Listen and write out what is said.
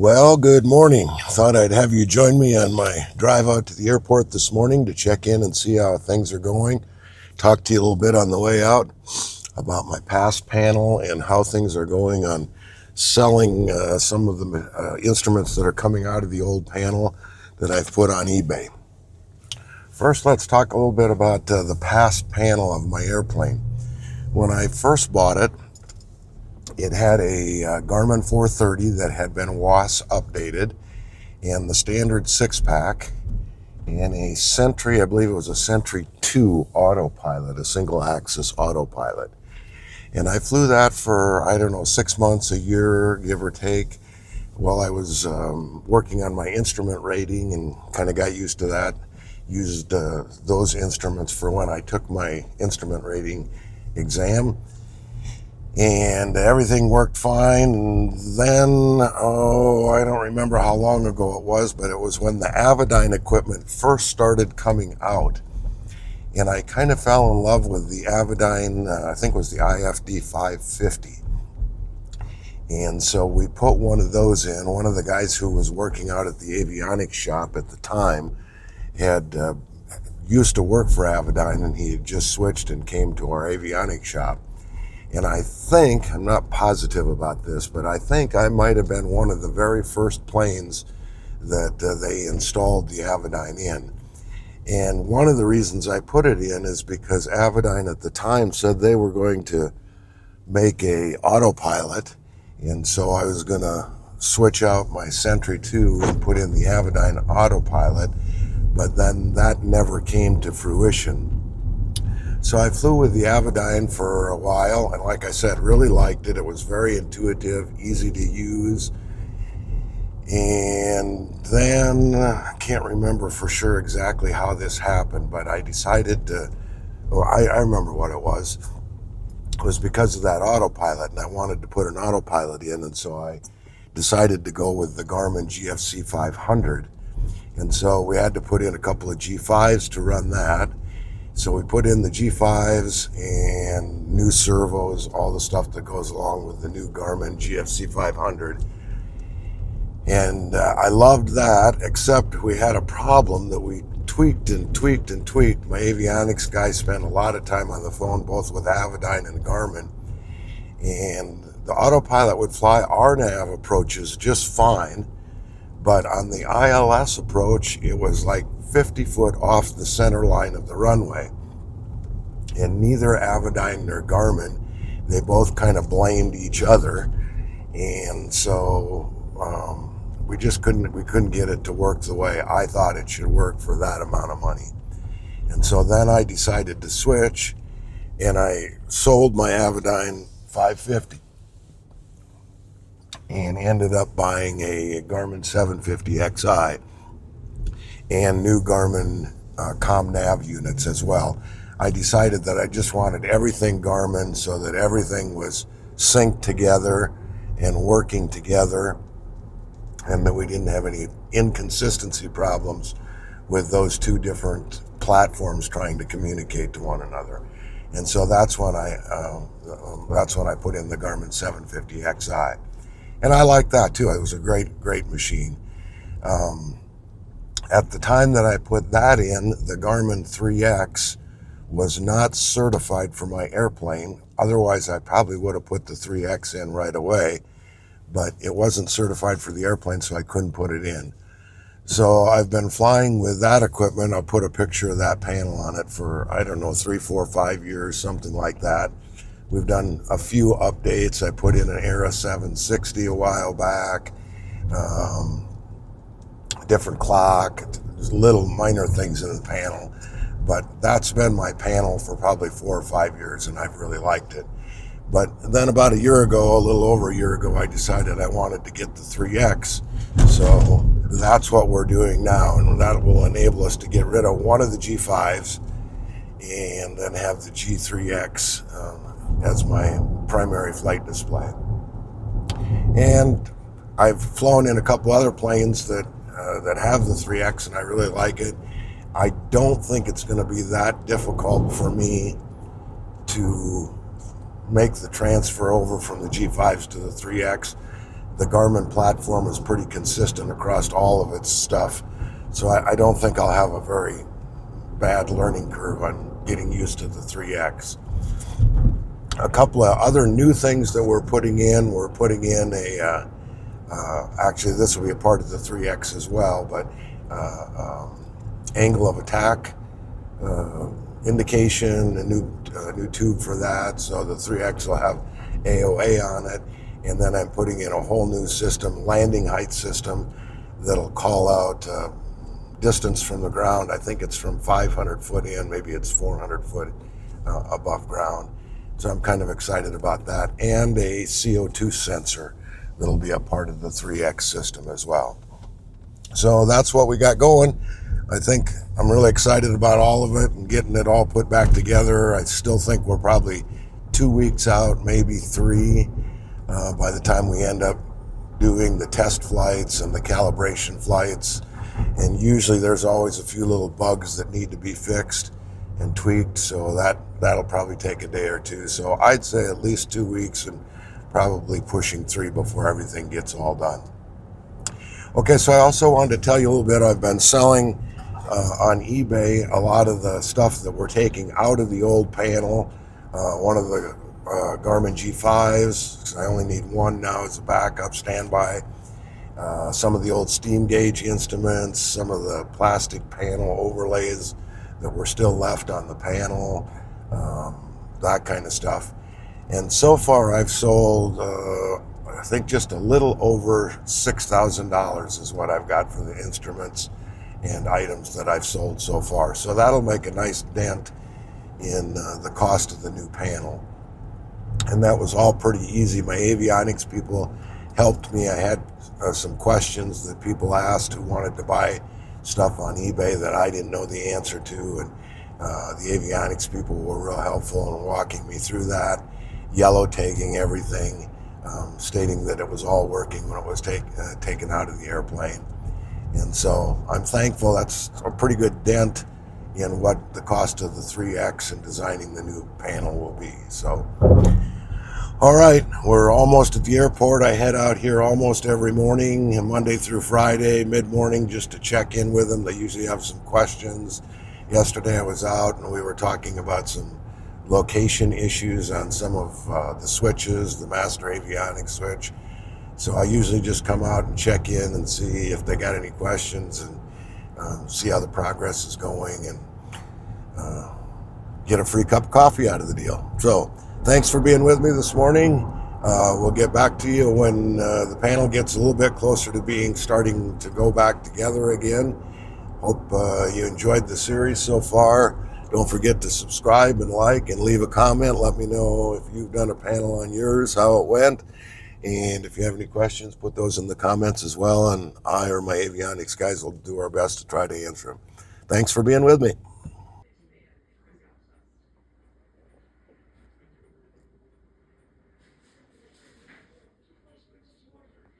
Well, good morning. Thought I'd have you join me on my drive out to the airport this morning to check in and see how things are going. Talk to you a little bit on the way out about my past panel and how things are going on selling some of the instruments that are coming out of the old panel that I've put on eBay. First, let's talk a little bit about the past panel of my airplane. When I first bought it, it had a Garmin 430 that had been WAS updated, and the standard 6-pack, and a Sentry, I believe it was a Sentry 2 autopilot, a single-axis autopilot. And I flew that for, 6 months, a year, give or take, while I was working on my instrument rating and kind of got used to that. Used those instruments for when I took my instrument rating exam. And everything worked fine. And then, I don't remember how long ago it was, but it was when the Avionics equipment first started coming out. And I kind of fell in love with the Avionics, I think it was the IFD 550. And so we put one of those in. One of the guys who was working out at the Avionics shop at the time had used to work for Avionics, and he had just switched and came to our Avionics shop. And I think, I'm not positive about this, but I think I might have been one of the very first planes that they installed the Avionics in. And one of the reasons I put it in is because Avionics at the time said they were going to make a autopilot. And so I was going to switch out my Sentry 2 and put in the Avionics autopilot. But then that never came to fruition. So I flew with the Avionics for a while, and like I said, really liked it. It was very intuitive, easy to use. And then, I can't remember for sure exactly how this happened, but I decided to, I remember what it was. It was because of that autopilot, and I wanted to put an autopilot in, and so I decided to go with the Garmin GFC 500. And so we had to put in a couple of G5s to run that. So we put in the G5s and new servos, all the stuff that goes along with the new Garmin GFC 500. And I loved that, except we had a problem that we tweaked and tweaked and tweaked. My Avionics guy spent a lot of time on the phone, both with Avionics and Garmin. And the autopilot would fly our nav approaches just fine. But on the ILS approach, it was like 50 foot off the center line of the runway. And neither Avionics nor Garmin, they both kind of blamed each other. And so we couldn't get it to work the way I thought it should work for that amount of money. And so then I decided to switch, and I sold my Avionics 550. And ended up buying a Garmin 750 XI and new Garmin ComNav units as well. I decided that I just wanted everything Garmin so that everything was synced together and working together, and that we didn't have any inconsistency problems with those two different platforms trying to communicate to one another. And so that's when I put in the Garmin 750 XI. And I like that too. It was a great machine. At the time that I put that in, the Garmin 3X was not certified for my airplane. Otherwise, I probably would have put the 3X in right away, but it wasn't certified for the airplane, so I couldn't put it in. So I've been flying with that equipment. I'll put a picture of that panel on it for, 3, 4, 5 years, something like that. We've done a few updates. I put in an Era 760 a while back, different clock, little minor things in the panel. But that's been my panel for probably 4 or 5 years, and I've really liked it. But then about a year ago, a little over a year ago, I decided I wanted to get the 3X. So that's what we're doing now, and that will enable us to get rid of one of the G5s and then have the G3X as my primary flight display. And I've flown in a couple other planes that have the 3X, and I really like it. I don't think it's going to be that difficult for me to make the transfer over from the G5s to the 3X. the Garmin platform is pretty consistent across all of its stuff. So I don't think I'll have a very bad learning curve on getting used to the 3X. A couple of other new things that we're putting in actually this will be a part of the 3X as well, but angle of attack indication, a new tube for that, so the 3X will have AOA on it. And then I'm putting in a whole new system, landing height system, that'll call out distance from the ground. I think it's from 500 foot in, maybe it's 400 foot above ground. So I'm kind of excited about that. And a CO2 sensor that'll be a part of the 3X system as well. So that's what we got going. I think I'm really excited about all of it and getting it all put back together. I still think we're probably 2 weeks out, maybe 3, by the time we end up doing the test flights and the calibration flights. And usually there's always a few little bugs that need to be fixed and tweaked, so that'll probably take a day or two. So I'd say at least 2 weeks and probably pushing 3 before everything gets all done. Okay, so I also wanted to tell you a little bit. I've been selling on eBay a lot of the stuff that we're taking out of the old panel. One of the Garmin G5s, I only need one now as a backup standby. Some of the old steam gauge instruments, some of the plastic panel overlays that were still left on the panel, that kind of stuff. And so far I've sold, I think just a little over $6,000 is what I've got for the instruments and items that I've sold so far. So that'll make a nice dent in the cost of the new panel. And that was all pretty easy. My Avionics people helped me. I had some questions that people asked who wanted to buy stuff on eBay that I didn't know the answer to, and the Avionics people were real helpful in walking me through that, yellow tagging everything, stating that it was all working when it was taken out of the airplane. And so I'm thankful. That's a pretty good dent in what the cost of the 3X and designing the new panel will be. So, all right, we're almost at the airport. I head out here almost every morning, Monday through Friday, mid-morning, just to check in with them. They usually have some questions. Yesterday I was out and we were talking about some location issues on some of the switches, the master avionics switch. So I usually just come out and check in and see if they got any questions and see how the progress is going, and get a free cup of coffee out of the deal. So thanks for being with me this morning. We'll get back to you when the panel gets a little bit closer to starting to go back together again. Hope you enjoyed the series so far. Don't forget to subscribe and like and leave a comment. Let me know if you've done a panel on yours, how it went. And if you have any questions, put those in the comments as well, and I or my Avionics guys will do our best to try to answer them. Thanks for being with me.